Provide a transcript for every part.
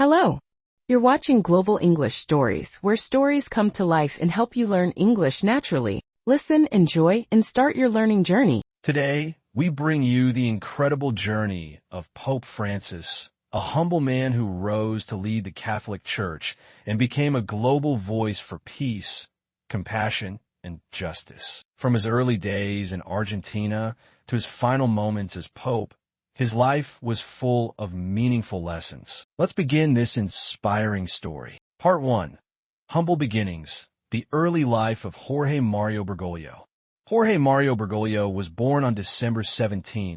Hello. You're watching Global English Stories, where stories come to life and help you learn English naturally. Listen, enjoy, and start your learning journey. Today, we bring you the incredible journey of Pope Francis, a humble man who rose to lead the Catholic Church and became a global voice for peace, compassion, and justice. From his early days in Argentina to his final moments as Pope, his life was full of meaningful lessons. Let's begin this inspiring story. Part 1. Humble Beginnings. The Early Life of Jorge Mario Bergoglio. Jorge Mario Bergoglio was born on December 17,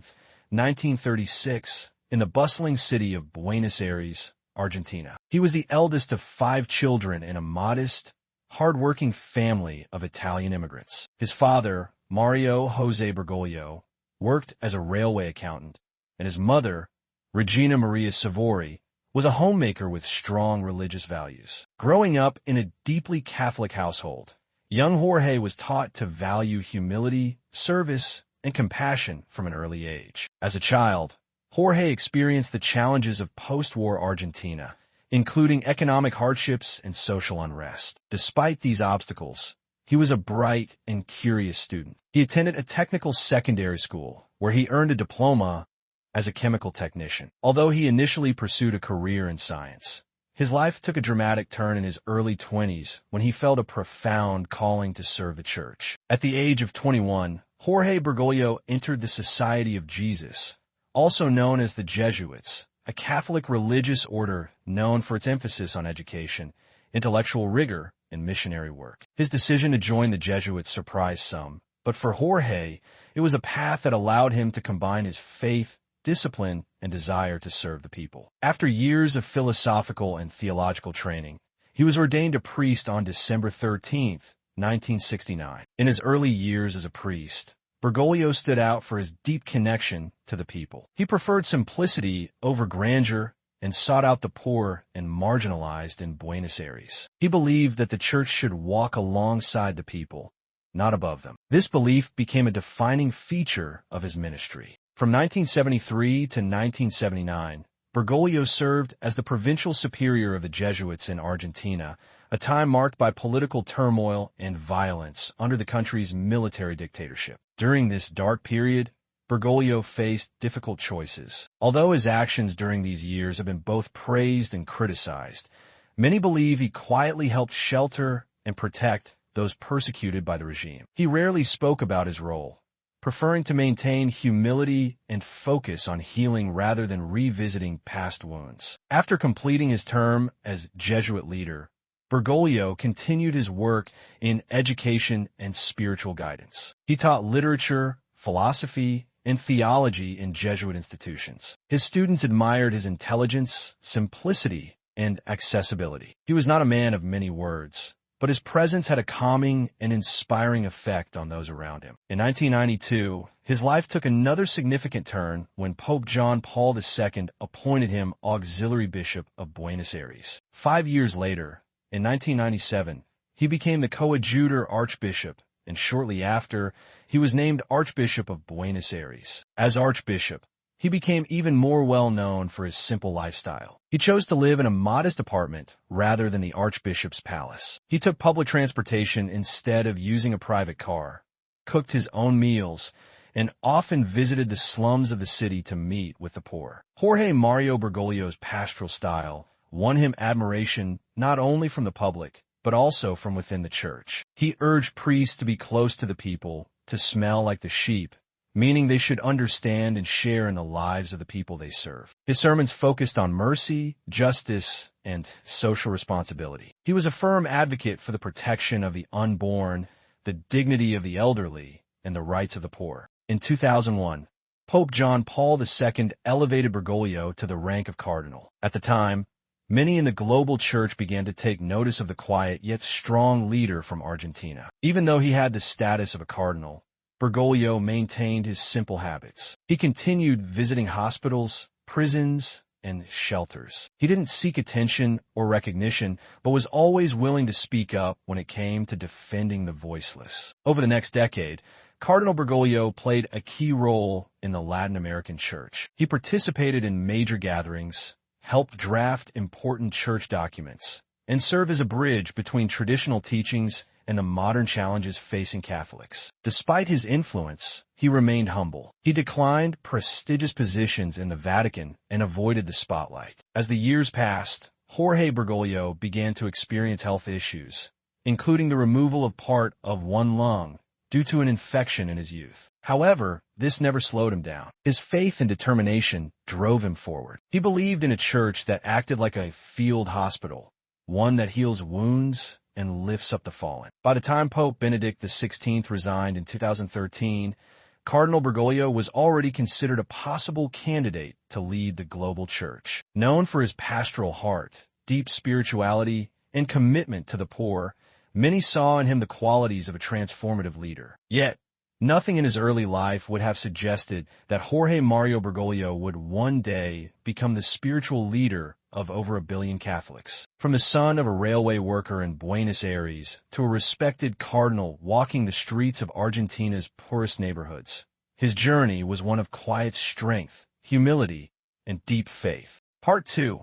1936, in the bustling city of Buenos Aires, Argentina. He was the eldest of 5 children in a modest, hard-working family of Italian immigrants. His father, Mario Jose Bergoglio, worked as a railway accountant, and his mother, Regina Maria Savori, was a homemaker with strong religious values. Growing up in a deeply Catholic household, young Jorge was taught to value humility, service, and compassion from an early age. As a child, Jorge experienced the challenges of post-war Argentina, including economic hardships and social unrest. Despite these obstacles, he was a bright and curious student. He attended a technical secondary school, where he earned a diploma as a chemical technician. Although he initially pursued a career in science, his life took a dramatic turn in his early 20s when he felt a profound calling to serve the church. At the age of 21, Jorge Bergoglio entered the Society of Jesus, also known as the Jesuits, a Catholic religious order known for its emphasis on education, intellectual rigor, and missionary work. His decision to join the Jesuits surprised some, but for Jorge, it was a path that allowed him to combine his faith, discipline, and desire to serve the people. After years of philosophical and theological training, he was ordained a priest on December 13, 1969. In his early years as a priest, Bergoglio stood out for his deep connection to the people. He preferred simplicity over grandeur and sought out the poor and marginalized in Buenos Aires. He believed that the church should walk alongside the people, not above them. This belief became a defining feature of his ministry. From 1973 to 1979, Bergoglio served as the provincial superior of the Jesuits in Argentina, a time marked by political turmoil and violence under the country's military dictatorship. During this dark period, Bergoglio faced difficult choices. Although his actions during these years have been both praised and criticized, many believe he quietly helped shelter and protect those persecuted by the regime. He rarely spoke about his role, preferring to maintain humility and focus on healing rather than revisiting past wounds. After completing his term as Jesuit leader, Bergoglio continued his work in education and spiritual guidance. He taught literature, philosophy, and theology in Jesuit institutions. His students admired his intelligence, simplicity, and accessibility. He was not a man of many words, but his presence had a calming and inspiring effect on those around him. In 1992, his life took another significant turn when Pope John Paul II appointed him Auxiliary Bishop of Buenos Aires. 5 years later, in 1997, he became the coadjutor archbishop, and shortly after, he was named Archbishop of Buenos Aires. As Archbishop, he became even more well-known for his simple lifestyle. He chose to live in a modest apartment rather than the Archbishop's palace. He took public transportation instead of using a private car, cooked his own meals, and often visited the slums of the city to meet with the poor. Jorge Mario Bergoglio's pastoral style won him admiration not only from the public, but also from within the church. He urged priests to be close to the people, to smell like the sheep, meaning they should understand and share in the lives of the people they serve. His sermons focused on mercy, justice, and social responsibility. He was a firm advocate for the protection of the unborn, the dignity of the elderly, and the rights of the poor. In 2001, Pope John Paul II elevated Bergoglio to the rank of cardinal. At the time, many in the global church began to take notice of the quiet yet strong leader from Argentina. Even though he had the status of a cardinal, Bergoglio maintained his simple habits. He continued visiting hospitals, prisons, and shelters. He didn't seek attention or recognition, but was always willing to speak up when it came to defending the voiceless. Over the next decade, Cardinal Bergoglio played a key role in the Latin American church. He participated in major gatherings, helped draft important church documents, and serve as a bridge between traditional teachings and the modern challenges facing Catholics. Despite his influence, he remained humble. He declined prestigious positions in the Vatican and avoided the spotlight. As the years passed, Jorge Bergoglio began to experience health issues, including the removal of part of one lung due to an infection in his youth. However, this never slowed him down. His faith and determination drove him forward. He believed in a church that acted like a field hospital, one that heals wounds and lifts up the fallen. By the time Pope Benedict XVI resigned in 2013, Cardinal Bergoglio was already considered a possible candidate to lead the global church. Known for his pastoral heart, deep spirituality, and commitment to the poor, many saw in him the qualities of a transformative leader. Yet, nothing in his early life would have suggested that Jorge Mario Bergoglio would one day become the spiritual leader of over 1 billion Catholics. From the son of a railway worker in Buenos Aires to a respected cardinal walking the streets of Argentina's poorest neighborhoods, his journey was one of quiet strength, humility, and deep faith. Part 2.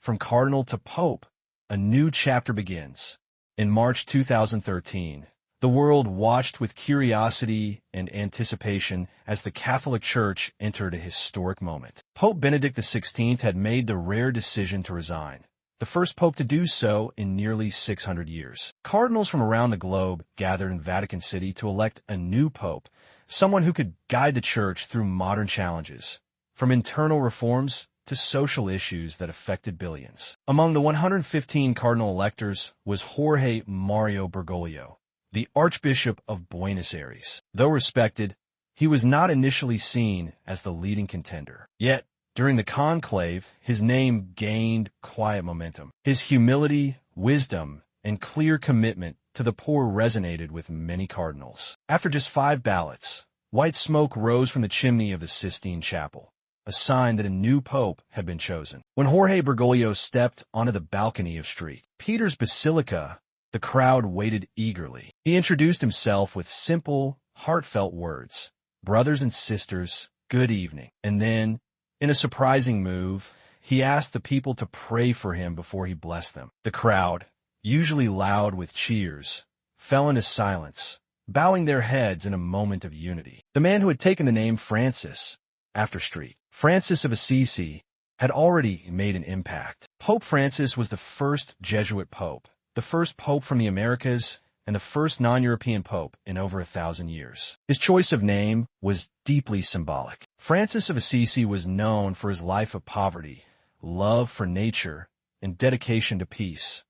From Cardinal to Pope, a new chapter begins. In March 2013, the world watched with curiosity and anticipation as the Catholic Church entered a historic moment. Pope Benedict XVI had made the rare decision to resign, the first pope to do so in nearly 600 years. Cardinals from around the globe gathered in Vatican City to elect a new pope, someone who could guide the Church through modern challenges, from internal reforms to social issues that affected billions. Among the 115 cardinal electors was Jorge Mario Bergoglio, the Archbishop of Buenos Aires. Though respected, he was not initially seen as the leading contender. Yet, during the conclave, his name gained quiet momentum. His humility, wisdom, and clear commitment to the poor resonated with many cardinals. After just 5 ballots, white smoke rose from the chimney of the Sistine Chapel, a sign that a new pope had been chosen. When Jorge Bergoglio stepped onto the balcony of St. Peter's Basilica, the crowd waited eagerly. He introduced himself with simple, heartfelt words. "Brothers and sisters, good evening." And then, in a surprising move, he asked the people to pray for him before he blessed them. The crowd, usually loud with cheers, fell into silence, bowing their heads in a moment of unity. The man who had taken the name Francis, after St. Francis of Assisi, had already made an impact. Pope Francis was the first Jesuit pope, the first pope from the Americas, and the first non-European pope in over 1,000 years. His choice of name was deeply symbolic. Francis of Assisi was known for his life of poverty, love for nature, and dedication to peace,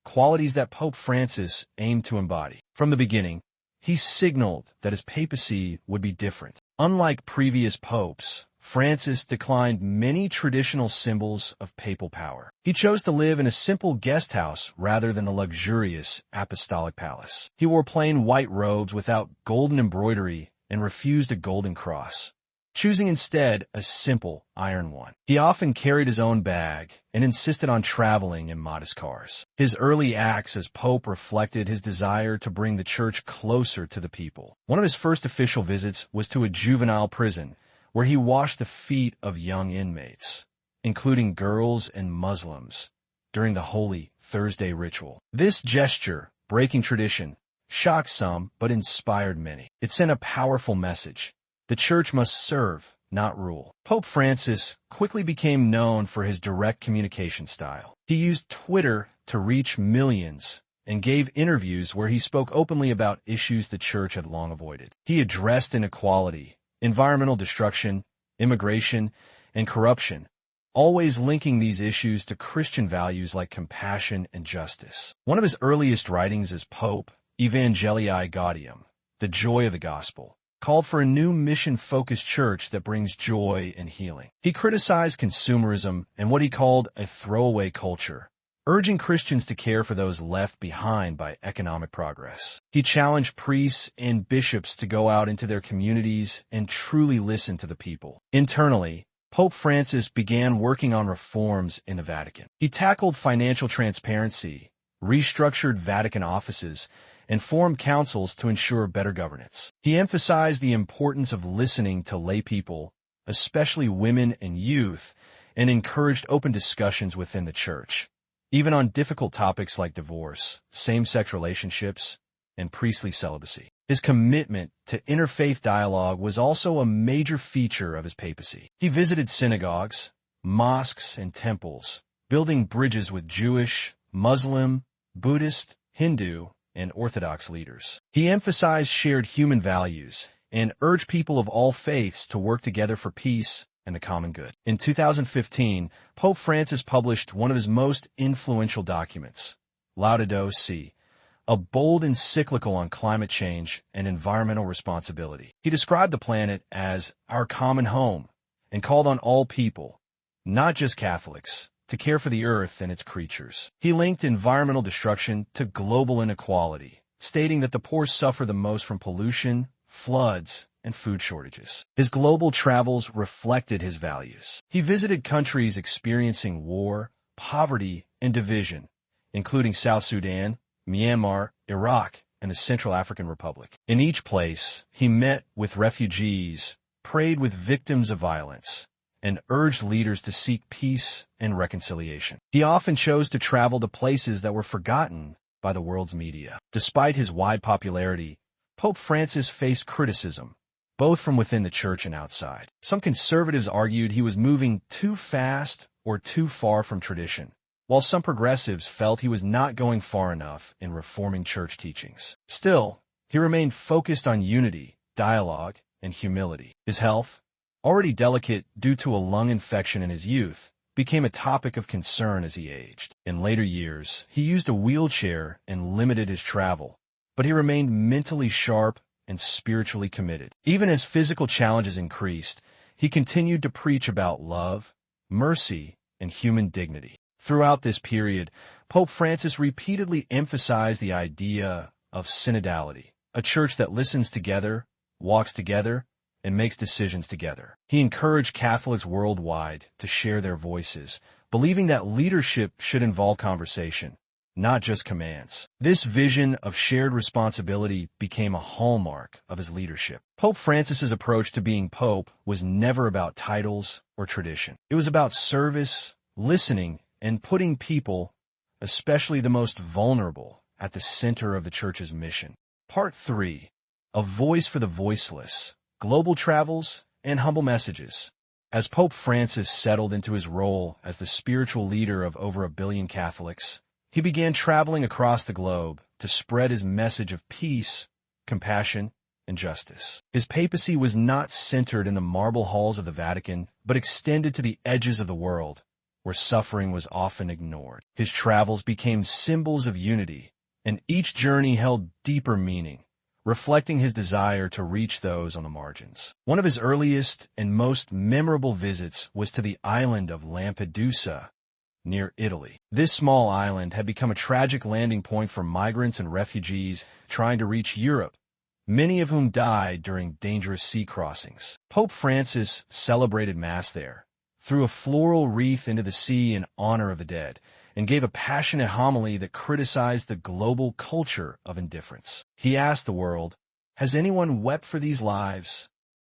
qualities that Pope Francis aimed to embody. From the beginning, he signaled that his papacy would be different. Unlike previous popes, Francis declined many traditional symbols of papal power. He chose to live in a simple guest house rather than the luxurious apostolic palace. He wore plain white robes without golden embroidery and refused a golden cross, choosing instead a simple iron one. He often carried his own bag and insisted on traveling in modest cars. His early acts as pope reflected his desire to bring the church closer to the people. One of his first official visits was to a juvenile prison, where he washed the feet of young inmates, including girls and Muslims, during the Holy Thursday ritual. This gesture, breaking tradition, shocked some but inspired many. It sent a powerful message. The church must serve, not rule. Pope Francis quickly became known for his direct communication style. He used Twitter to reach millions and gave interviews where he spoke openly about issues the church had long avoided. He addressed inequality, environmental destruction, immigration, and corruption, always linking these issues to Christian values like compassion and justice. One of his earliest writings as Pope, Evangelii Gaudium, the joy of the gospel, called for a new mission-focused church that brings joy and healing. He criticized consumerism and what he called a throwaway culture, urging Christians to care for those left behind by economic progress. He challenged priests and bishops to go out into their communities and truly listen to the people. Internally, Pope Francis began working on reforms in the Vatican. He tackled financial transparency, restructured Vatican offices, and formed councils to ensure better governance. He emphasized the importance of listening to lay people, especially women and youth, and encouraged open discussions within the church, even on difficult topics like divorce, same-sex relationships, and priestly celibacy. His commitment to interfaith dialogue was also a major feature of his papacy. He visited synagogues, mosques, and temples, building bridges with Jewish, Muslim, Buddhist, Hindu, and Orthodox leaders. He emphasized shared human values and urged people of all faiths to work together for peace and the common good. In 2015, Pope Francis published one of his most influential documents, Laudato Si, a bold encyclical on climate change and environmental responsibility. He described the planet as our common home and called on all people, not just Catholics, to care for the earth and its creatures. He linked environmental destruction to global inequality, stating that the poor suffer the most from pollution, floods, and food shortages. His global travels reflected his values. He visited countries experiencing war, poverty, and division, including South Sudan, Myanmar, Iraq, and the Central African Republic. In each place, he met with refugees, prayed with victims of violence, and urged leaders to seek peace and reconciliation. He often chose to travel to places that were forgotten by the world's media. Despite his wide popularity, Pope Francis faced criticism, both from within the church and outside. Some conservatives argued he was moving too fast or too far from tradition, while some progressives felt he was not going far enough in reforming church teachings. Still, he remained focused on unity, dialogue, and humility. His health, already delicate due to a lung infection in his youth, became a topic of concern as he aged. In later years, he used a wheelchair and limited his travel, but he remained mentally sharp and spiritually committed. Even as physical challenges increased, he continued to preach about love, mercy, and human dignity. Throughout this period, Pope Francis repeatedly emphasized the idea of synodality, a church that listens together, walks together, and makes decisions together. He encouraged Catholics worldwide to share their voices, believing that leadership should involve conversation, not just commands. This vision of shared responsibility became a hallmark of his leadership. Pope Francis's approach to being pope was never about titles or tradition. It was about service, listening, and putting people, especially the most vulnerable, at the center of the church's mission. Part 3. A Voice for the Voiceless. Global Travels and Humble Messages. As Pope Francis settled into his role as the spiritual leader of over 1 billion Catholics, he began traveling across the globe to spread his message of peace, compassion, and justice. His papacy was not centered in the marble halls of the Vatican, but extended to the edges of the world, where suffering was often ignored. His travels became symbols of unity, and each journey held deeper meaning, reflecting his desire to reach those on the margins. One of his earliest and most memorable visits was to the island of Lampedusa, near Italy. This small island had become a tragic landing point for migrants and refugees trying to reach Europe, many of whom died during dangerous sea crossings. Pope Francis celebrated Mass there, threw a floral wreath into the sea in honor of the dead, and gave a passionate homily that criticized the global culture of indifference. He asked the world, "Has anyone wept for these lives?"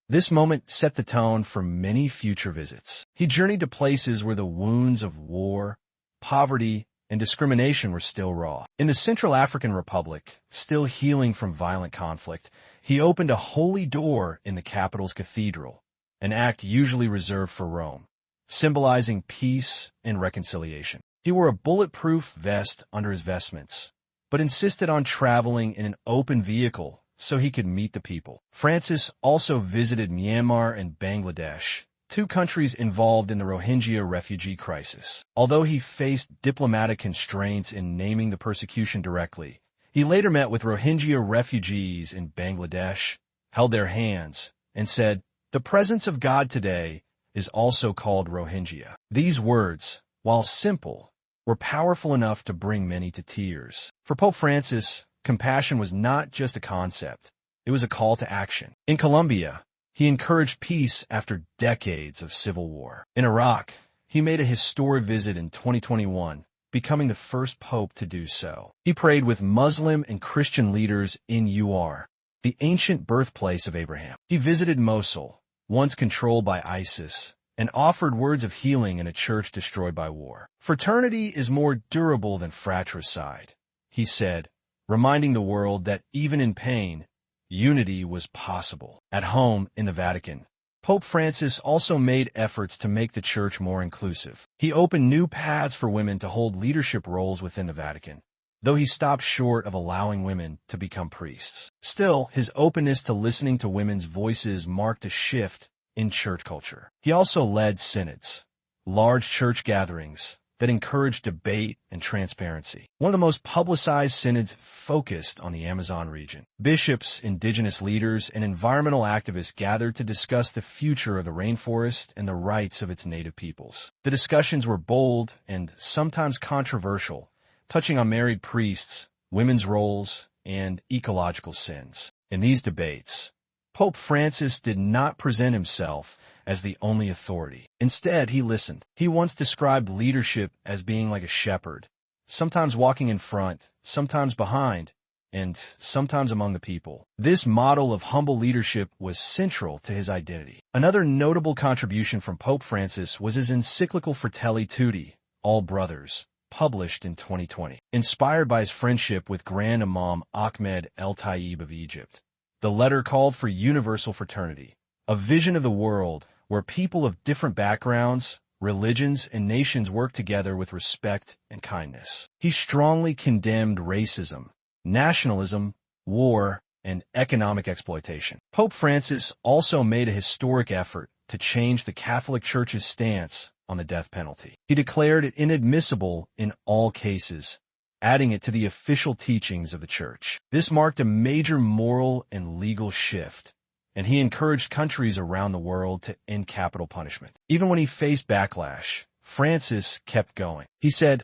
This moment set the tone for many future visits. He journeyed to places where the wounds of war, poverty, and discrimination were still raw. In the Central African Republic, still healing from violent conflict, he opened a holy door in the capital's cathedral, an act usually reserved for Rome, symbolizing peace and reconciliation. He wore a bulletproof vest under his vestments, but insisted on traveling in an open vehicle so he could meet the people. Francis also visited Myanmar and Bangladesh, 2 countries involved in the Rohingya refugee crisis. Although he faced diplomatic constraints in naming the persecution directly, he later met with Rohingya refugees in Bangladesh, held their hands, and said, "The presence of God today is also called Rohingya." These words, while simple, were powerful enough to bring many to tears. For Pope Francis, compassion was not just a concept, it was a call to action. In Colombia, he encouraged peace after decades of civil war. In Iraq, he made a historic visit in 2021, becoming the first pope to do so. He prayed with Muslim and Christian leaders in Ur, the ancient birthplace of Abraham. He visited Mosul, once controlled by ISIS, and offered words of healing in a church destroyed by war. Fraternity is more durable than fratricide, he said, reminding the world that even in pain, unity was possible. At home in the Vatican, Pope Francis also made efforts to make the church more inclusive. He opened new paths for women to hold leadership roles within the Vatican, though he stopped short of allowing women to become priests. Still, his openness to listening to women's voices marked a shift in church culture. He also led synods, large church gatherings that encouraged debate and transparency. One of the most publicized synods focused on the Amazon region. Bishops, indigenous leaders, and environmental activists gathered to discuss the future of the rainforest and the rights of its native peoples. The discussions were bold and sometimes controversial, touching on married priests, women's roles, and ecological sins. In these debates, Pope Francis did not present himself as the only authority. Instead, he listened. He once described leadership as being like a shepherd, sometimes walking in front, sometimes behind, and sometimes among the people. This model of humble leadership was central to his identity. Another notable contribution from Pope Francis was his encyclical Fratelli Tutti, All Brothers, published in 2020. Inspired by his friendship with Grand Imam Ahmed El-Tayeb of Egypt, the letter called for universal fraternity, a vision of the world where people of different backgrounds, religions, and nations work together with respect and kindness. He strongly condemned racism, nationalism, war, and economic exploitation. Pope Francis also made a historic effort to change the Catholic Church's stance on the death penalty. He declared it inadmissible in all cases, adding it to the official teachings of the Church. This marked a major moral and legal shift, and he encouraged countries around the world to end capital punishment. Even when he faced backlash, Francis kept going. He said,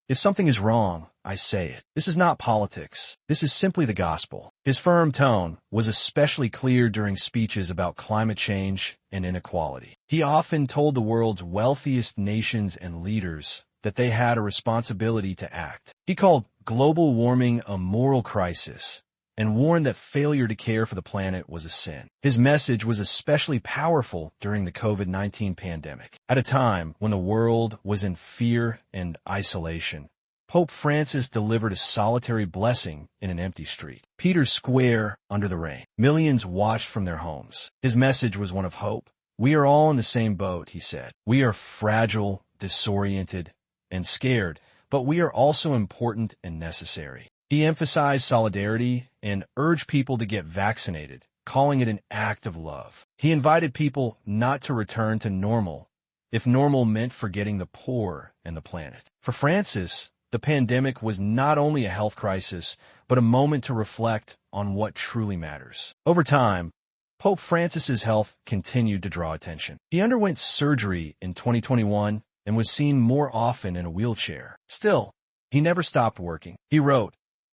"If something is wrong, I say it. This is not politics. This is simply the gospel." His firm tone was especially clear during speeches about climate change and inequality. He often told the world's wealthiest nations and leaders that they had a responsibility to act. He called global warming a moral crisis and warned that failure to care for the planet was a sin. His message was especially powerful during the COVID-19 pandemic. At a time when the world was in fear and isolation, Pope Francis delivered a solitary blessing in an empty street. Peter's Square under the rain. Millions watched from their homes. His message was one of hope. "We are all in the same boat," he said. "We are fragile, disoriented, and scared, but we are also important and necessary." He emphasized solidarity and urged people to get vaccinated, calling it an act of love. He invited people not to return to normal, if normal meant forgetting the poor and the planet. For Francis, the pandemic was not only a health crisis, but a moment to reflect on what truly matters. Over time, Pope Francis's health continued to draw attention. He underwent surgery in 2021 and was seen more often in a wheelchair. Still, he never stopped working. He wrote,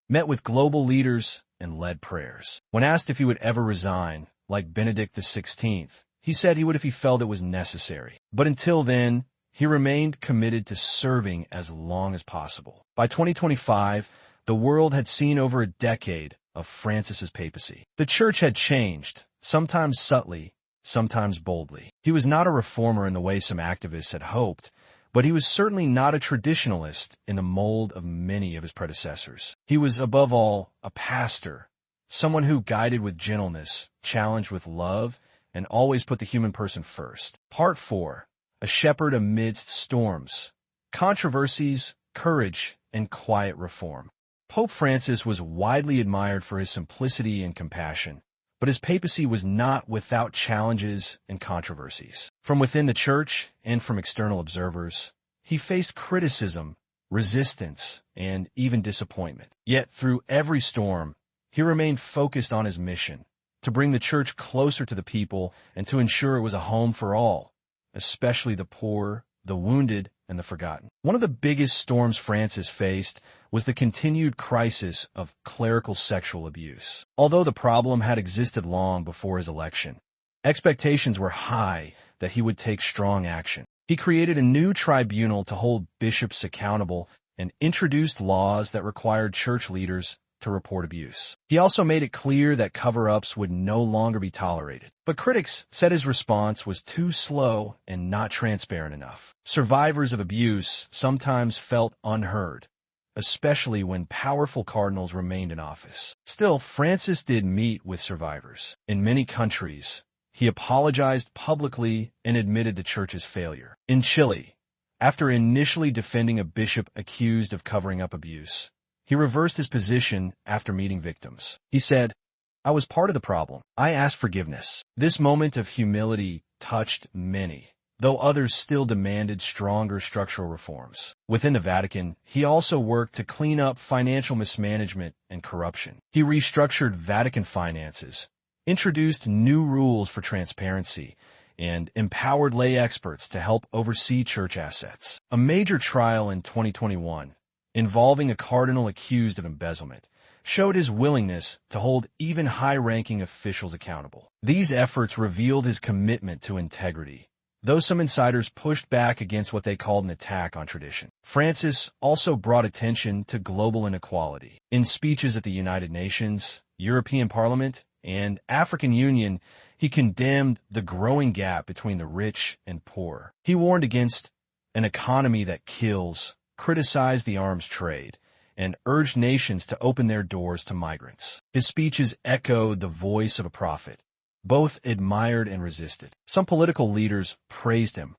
met with global leaders, and led prayers. When asked if he would ever resign, like Benedict XVI, he said he would if he felt it was necessary. But until then, he remained committed to serving as long as possible. By 2025, the world had seen over a decade of Francis's papacy. The Church had changed, sometimes subtly, sometimes boldly. He was not a reformer in the way some activists had hoped, but he was certainly not a traditionalist in the mold of many of his predecessors. He was, above all, a pastor, someone who guided with gentleness, challenged with love, and always put the human person first. Part 4. A shepherd amidst storms, controversies, courage, and quiet reform. Pope Francis was widely admired for his simplicity and compassion, but his papacy was not without challenges and controversies. From within the Church and from external observers, he faced criticism, resistance, and even disappointment. Yet through every storm, he remained focused on his mission, to bring the Church closer to the people and to ensure it was a home for all, especially the poor, the wounded, and the forgotten. One of the biggest storms Francis faced was the continued crisis of clerical sexual abuse. Although the problem had existed long before his election, expectations were high that he would take strong action. He created a new tribunal to hold bishops accountable and introduced laws that required church leaders to report abuse. He also made it clear that cover-ups would no longer be tolerated. But critics said his response was too slow and not transparent enough. Survivors of abuse sometimes felt unheard, especially when powerful cardinals remained in office. Still, Francis did meet with survivors. In many countries, he apologized publicly and admitted the church's failure. In Chile, after initially defending a bishop accused of covering up abuse, he reversed his position after meeting victims. He said, "I was part of the problem. I asked forgiveness." This moment of humility touched many, though others still demanded stronger structural reforms. Within the Vatican, he also worked to clean up financial mismanagement and corruption. He restructured Vatican finances, introduced new rules for transparency, and empowered lay experts to help oversee church assets. A major trial in 2021, involving a cardinal accused of embezzlement, showed his willingness to hold even high-ranking officials accountable. These efforts revealed his commitment to integrity, though some insiders pushed back against what they called an attack on tradition. Francis also brought attention to global inequality. In speeches at the United Nations, European Parliament, and African Union, he condemned the growing gap between the rich and poor. He warned against an economy that kills, criticized the arms trade, and urged nations to open their doors to migrants. His speeches echoed the voice of a prophet, both admired and resisted. Some political leaders praised him.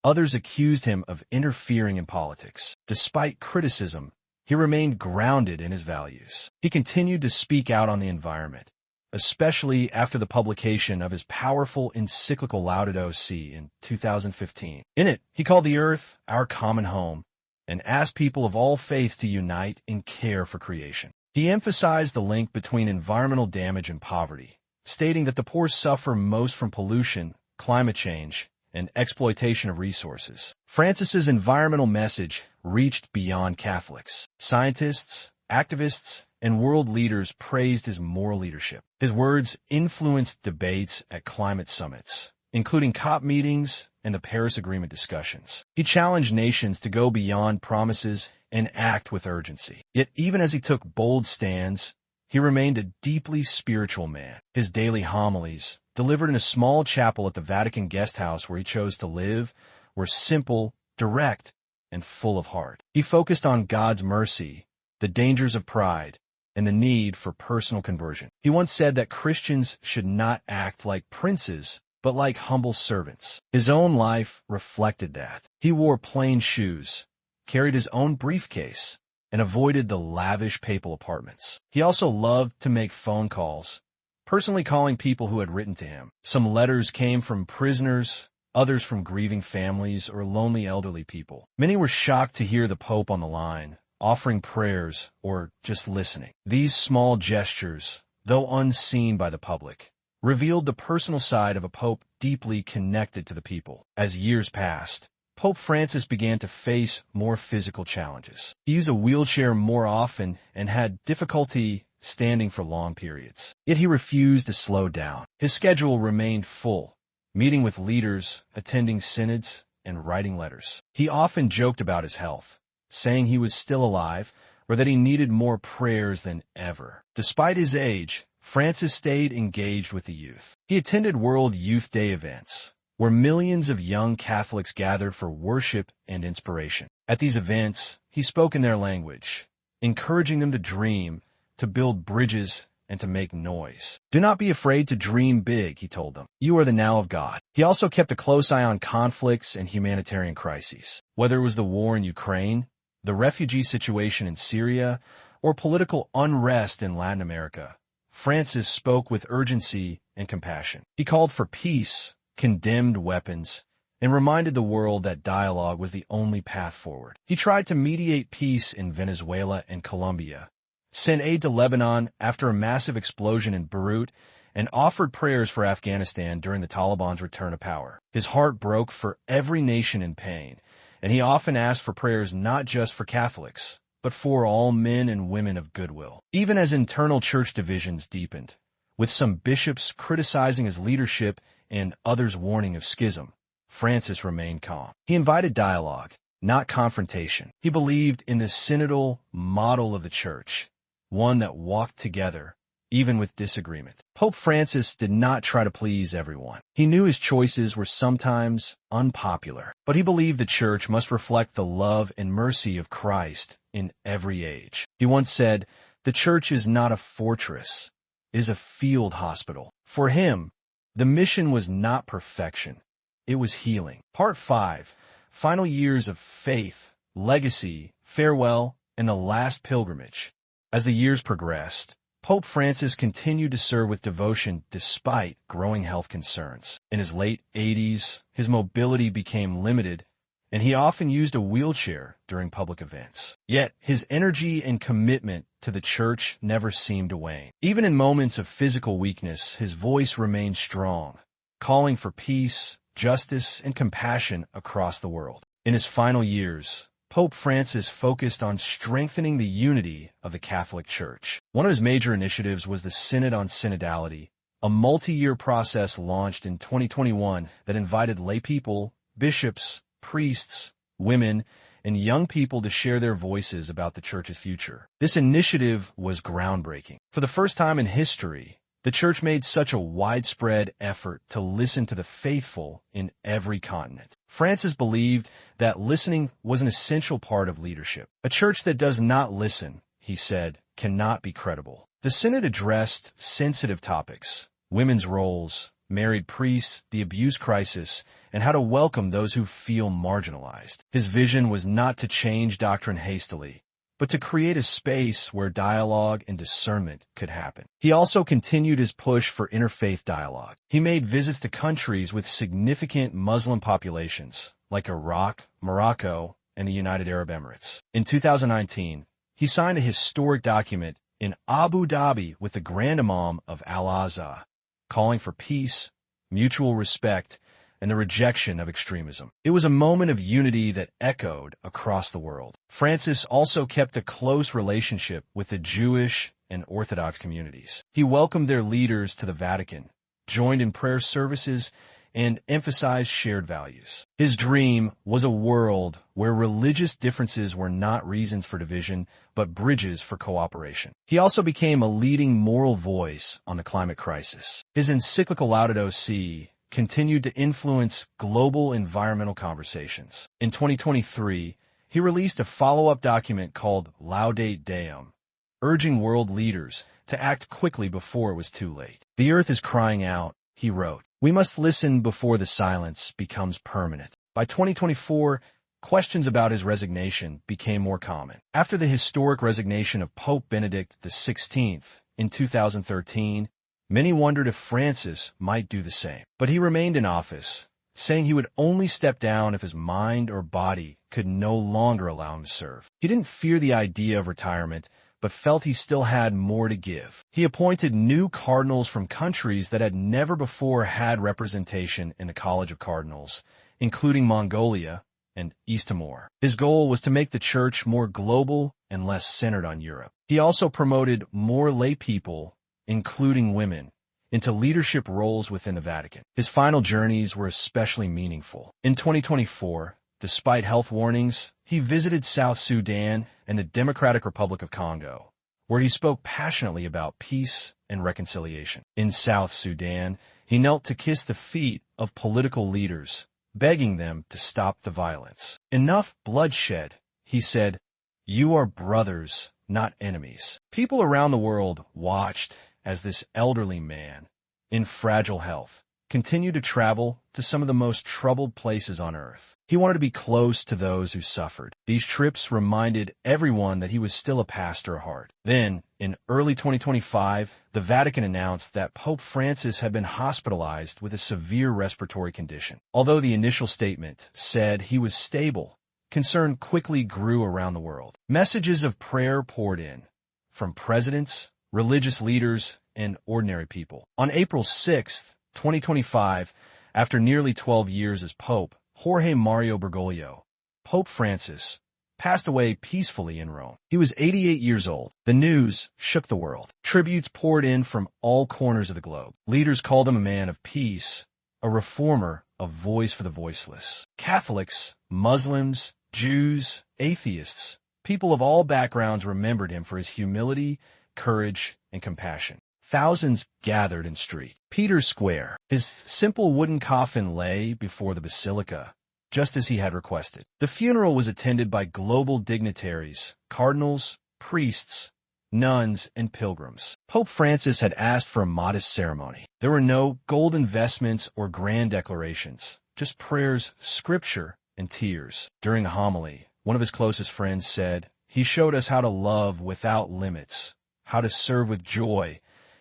Others accused him of interfering in politics. Despite criticism, he remained grounded in his values. He continued to speak out on the environment, especially after the publication of his powerful encyclical Laudato Si in 2015. In it, he called the earth our common home and asked people of all faiths to unite in care for creation. He emphasized the link between environmental damage and poverty, stating that the poor suffer most from pollution, climate change, and exploitation of resources. Francis's environmental message reached beyond Catholics. Scientists, activists, and world leaders praised his moral leadership. His words influenced debates at climate summits, including COP meetings and the Paris Agreement discussions. He challenged nations to go beyond promises and act with urgency. Yet even as he took bold stands, he remained a deeply spiritual man. His daily homilies, delivered in a small chapel at the Vatican guest house where he chose to live, were simple, direct, and full of heart. He focused on God's mercy, the dangers of pride, and the need for personal conversion. He once said that Christians should not act like princes, but like humble servants. His own life reflected that. He wore plain shoes, carried his own briefcase, and avoided the lavish papal apartments. He also loved to make phone calls, personally calling people who had written to him. Some letters came from prisoners, others from grieving families or lonely elderly people. Many were shocked to hear the Pope on the line, offering prayers, or just listening. These small gestures, though unseen by the public, revealed the personal side of a pope deeply connected to the people. As years passed, Pope Francis began to face more physical challenges. He used a wheelchair more often and had difficulty standing for long periods. Yet he refused to slow down. His schedule remained full, meeting with leaders, attending synods, and writing letters. He often joked about his health, saying he was still alive or that he needed more prayers than ever. Despite his age, Francis stayed engaged with the youth. He attended World Youth Day events, where millions of young Catholics gathered for worship and inspiration. At these events, he spoke in their language, encouraging them to dream, to build bridges, and to make noise. Do not be afraid to dream big, he told them. You are the now of God. He also kept a close eye on conflicts and humanitarian crises. Whether it was the war in Ukraine, the refugee situation in Syria, or political unrest in Latin America, Francis spoke with urgency and compassion. He called for peace, condemned weapons, and reminded the world that dialogue was the only path forward. He tried to mediate peace in Venezuela and Colombia, sent aid to Lebanon after a massive explosion in Beirut, and offered prayers for Afghanistan during the Taliban's return to power. His heart broke for every nation in pain, and he often asked for prayers not just for Catholics, but for all men and women of goodwill. Even as internal church divisions deepened, with some bishops criticizing his leadership and others warning of schism, Francis remained calm. He invited dialogue, not confrontation. He believed in the synodal model of the church, one that walked together, even with disagreement. Pope Francis did not try to please everyone. He knew his choices were sometimes unpopular, but he believed the church must reflect the love and mercy of Christ in every age. He once said, "The church is not a fortress, it is a field hospital." For him, the mission was not perfection, it was healing. Part 5. Final Years of Faith, Legacy, Farewell, and the Last Pilgrimage. As the years progressed, Pope Francis continued to serve with devotion despite growing health concerns. In his late 80s, his mobility became limited, and he often used a wheelchair during public events. Yet, his energy and commitment to the church never seemed to wane. Even in moments of physical weakness, his voice remained strong, calling for peace, justice, and compassion across the world. In his final years, Pope Francis focused on strengthening the unity of the Catholic Church. One of his major initiatives was the Synod on Synodality, a multi-year process launched in 2021 that invited laypeople, bishops, priests, women, and young people to share their voices about the Church's future. This initiative was groundbreaking. For the first time in history, the Church made such a widespread effort to listen to the faithful in every continent. Francis believed that listening was an essential part of leadership. A church that does not listen, he said, cannot be credible. The Synod addressed sensitive topics: women's roles, married priests, the abuse crisis, and how to welcome those who feel marginalized. His vision was not to change doctrine hastily, but to create a space where dialogue and discernment could happen. He also continued his push for interfaith dialogue. He made visits to countries with significant Muslim populations, like Iraq, Morocco, and the United Arab Emirates. In 2019, he signed a historic document in Abu Dhabi with the Grand Imam of Al-Azhar, calling for peace, mutual respect, and the rejection of extremism. It was a moment of unity that echoed across the world. Francis also kept a close relationship with the Jewish and Orthodox communities. He welcomed their leaders to the Vatican, joined in prayer services, and emphasized shared values. His dream was a world where religious differences were not reasons for division, but bridges for cooperation. He also became a leading moral voice on the climate crisis. His encyclical Laudato Si continued to influence global environmental conversations. In 2023, he released a follow-up document called Laudate Deum, urging world leaders to act quickly before it was too late. "The earth is crying out," he wrote. "We must listen before the silence becomes permanent." By 2024, questions about his resignation became more common. After the historic resignation of Pope Benedict XVI in 2013, many wondered if Francis might do the same. But he remained in office, saying he would only step down if his mind or body could no longer allow him to serve. He didn't fear the idea of retirement, but felt he still had more to give. He appointed new cardinals from countries that had never before had representation in the College of Cardinals, including Mongolia and East Timor. His goal was to make the church more global and less centered on Europe. He also promoted more lay people, including women, into leadership roles within the Vatican. His final journeys were especially meaningful. In 2024, despite health warnings, he visited South Sudan and the Democratic Republic of Congo, where he spoke passionately about peace and reconciliation. In South Sudan, he knelt to kiss the feet of political leaders, begging them to stop the violence. "Enough bloodshed," he said. "You are brothers, not enemies." People around the world watched as this elderly man, in fragile health, continued to travel to some of the most troubled places on earth. He wanted to be close to those who suffered. These trips reminded everyone that he was still a pastor at heart. Then, in early 2025, the Vatican announced that Pope Francis had been hospitalized with a severe respiratory condition. Although the initial statement said he was stable, concern quickly grew around the world. Messages of prayer poured in, from presidents, religious leaders, and ordinary people. On April 6, 2025, after nearly 12 years as Pope, Jorge Mario Bergoglio, Pope Francis, passed away peacefully in Rome. He was 88 years old. The news shook the world. Tributes poured in from all corners of the globe. Leaders called him a man of peace, a reformer, a voice for the voiceless. Catholics, Muslims, Jews, atheists, people of all backgrounds remembered him for his humility, courage, and compassion. Thousands gathered in street Peter's Square. His simple wooden coffin lay before the basilica, just as he had requested. The funeral was attended by global dignitaries, cardinals, priests, nuns, and pilgrims. Pope Francis had asked for a modest ceremony. There were no gold investments or grand declarations, just prayers, scripture, and tears. During a homily, one of his closest friends said, "He showed us how to love without limits, how to serve with joy,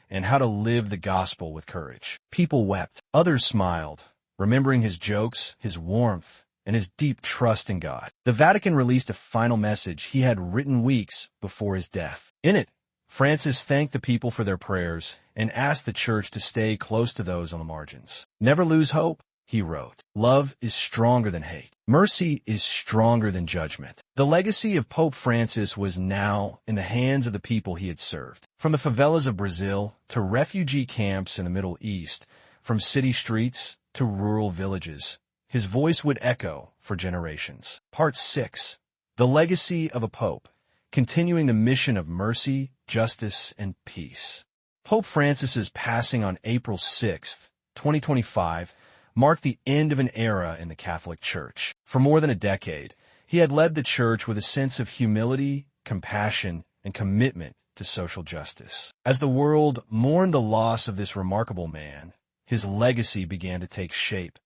and how to live the gospel with courage." People wept. Others smiled, remembering his jokes, his warmth, and his deep trust in God. The Vatican released a final message he had written weeks before his death. In it, Francis thanked the people for their prayers and asked the Church to stay close to those on the margins. "Never lose hope," he wrote. "Love is stronger than hate. Mercy is stronger than judgment." The legacy of Pope Francis was now in the hands of the people he had served. From the favelas of Brazil to refugee camps in the Middle East, from city streets to rural villages, his voice would echo for generations. Part 6. The Legacy of a Pope, continuing the mission of mercy, justice, and peace. Pope Francis's passing on April 6, 2025, marked the end of an era in the Catholic Church. For more than a decade, he had led the Church with a sense of humility, compassion, and commitment to social justice. As the world mourned the loss of this remarkable man, his legacy began to take shape,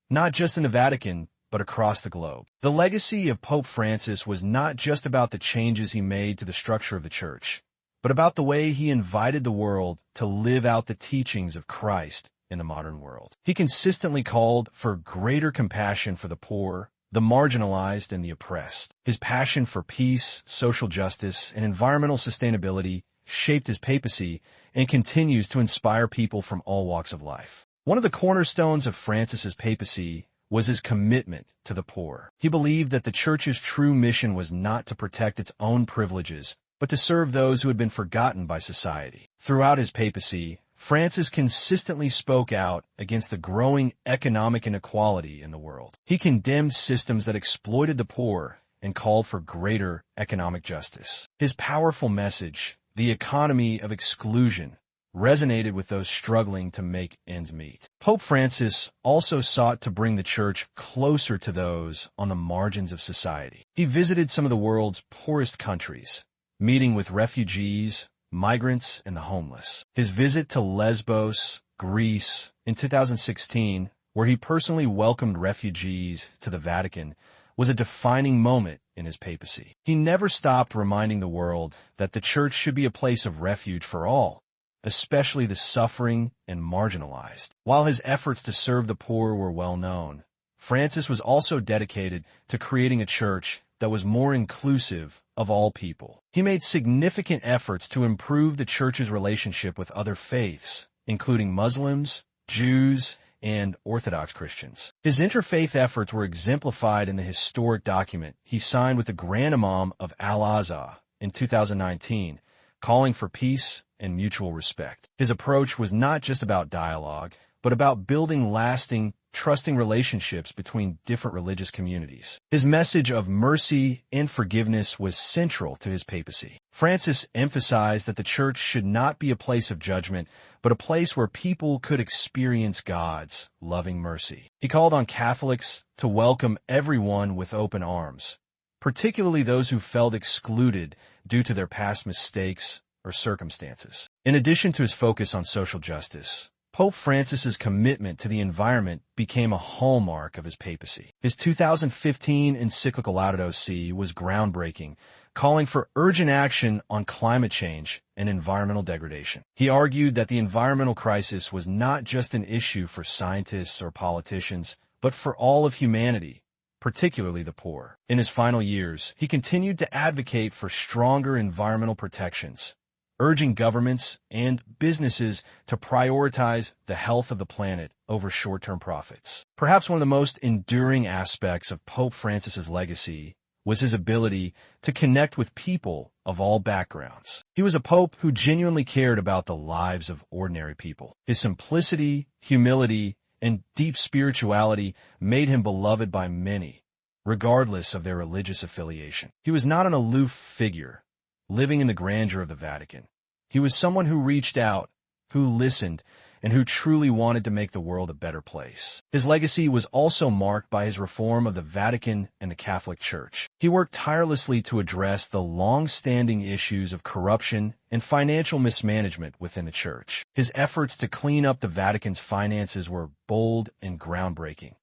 not just in the Vatican, but across the globe. The legacy of Pope Francis was not just about the changes he made to the structure of the Church, but about the way he invited the world to live out the teachings of Christ in the modern world. He consistently called for greater compassion for the poor, the marginalized, and the oppressed. His passion for peace, social justice, and environmental sustainability shaped his papacy and continues to inspire people from all walks of life. One of the cornerstones of Francis's papacy was his commitment to the poor. He believed that the Church's true mission was not to protect its own privileges, but to serve those who had been forgotten by society. Throughout his papacy, Francis consistently spoke out against the growing economic inequality in the world. He condemned systems that exploited the poor and called for greater economic justice. His powerful message, "The Economy of Exclusion," resonated with those struggling to make ends meet. Pope Francis also sought to bring the Church closer to those on the margins of society. He visited some of the world's poorest countries, meeting with refugees, migrants, and the homeless. His visit to Lesbos, Greece, in 2016, where he personally welcomed refugees to the Vatican, was a defining moment in his papacy. He never stopped reminding the world that the Church should be a place of refuge for all, especially the suffering and marginalized. While his efforts to serve the poor were well known, Francis was also dedicated to creating a Church that was more inclusive of all people. He made significant efforts to improve the Church's relationship with other faiths, including Muslims, Jews, and Orthodox Christians. His interfaith efforts were exemplified in the historic document he signed with the Grand Imam of Al-Azhar in 2019, calling for peace and mutual respect. His approach was not just about dialogue, but about building lasting, trusting relationships between different religious communities. His message of mercy and forgiveness was central to his papacy. Francis emphasized that the Church should not be a place of judgment, but a place where people could experience God's loving mercy. He called on Catholics to welcome everyone with open arms, particularly those who felt excluded due to their past mistakes or circumstances. In addition to his focus on social justice, Pope Francis's commitment to the environment became a hallmark of his papacy. His 2015 encyclical Laudato Si was groundbreaking, calling for urgent action on climate change and environmental degradation. He argued that the environmental crisis was not just an issue for scientists or politicians, but for all of humanity, particularly the poor. In his final years, he continued to advocate for stronger environmental protections, urging governments and businesses to prioritize the health of the planet over short-term profits. Perhaps one of the most enduring aspects of Pope Francis's legacy was his ability to connect with people of all backgrounds. He was a pope who genuinely cared about the lives of ordinary people. His simplicity, humility, and deep spirituality made him beloved by many, regardless of their religious affiliation. He was not an aloof figure, living in the grandeur of the Vatican. He was someone who reached out, who listened, and who truly wanted to make the world a better place. His legacy was also marked by his reform of the Vatican and the Catholic Church. He worked tirelessly to address the long-standing issues of corruption and financial mismanagement within the Church. His efforts to clean up the Vatican's finances were bold and groundbreaking.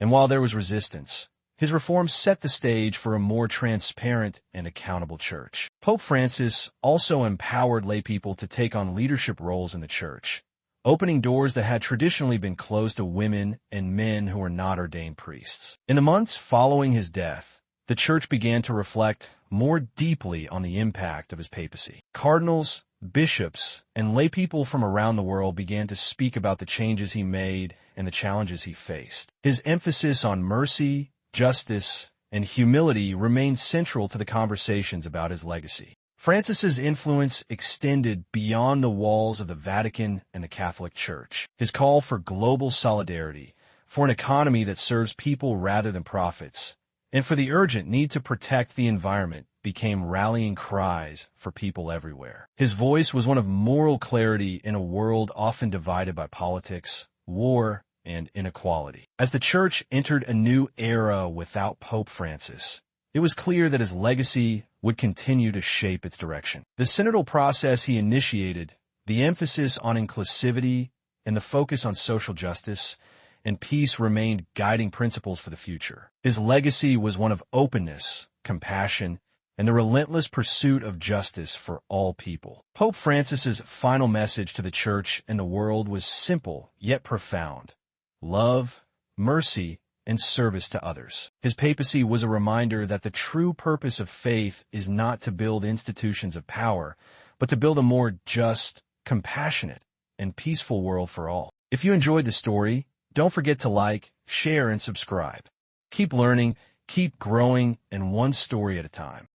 And while there was resistance, his reforms set the stage for a more transparent and accountable church. Pope Francis also empowered laypeople to take on leadership roles in the Church, opening doors that had traditionally been closed to women and men who were not ordained priests. In the months following his death, the Church began to reflect more deeply on the impact of his papacy. Cardinals, bishops, and laypeople from around the world began to speak about the changes he made and the challenges he faced. His emphasis on mercy, justice, and humility remained central to the conversations about his legacy. Francis's influence extended beyond the walls of the Vatican and the Catholic Church. His call for global solidarity, for an economy that serves people rather than profits, and for the urgent need to protect the environment became rallying cries for people everywhere. His voice was one of moral clarity in a world often divided by politics, war, and inequality. As the Church entered a new era without Pope Francis, it was clear that his legacy would continue to shape its direction. The synodal process he initiated, the emphasis on inclusivity, and the focus on social justice and peace remained guiding principles for the future. His legacy was one of openness, compassion, and the relentless pursuit of justice for all people. Pope Francis's final message to the Church and the world was simple yet profound: love, mercy, and service to others. His papacy was a reminder that the true purpose of faith is not to build institutions of power, but to build a more just, compassionate, and peaceful world for all. If you enjoyed the story, don't forget to like, share, and subscribe. Keep learning, keep growing, and one story at a time.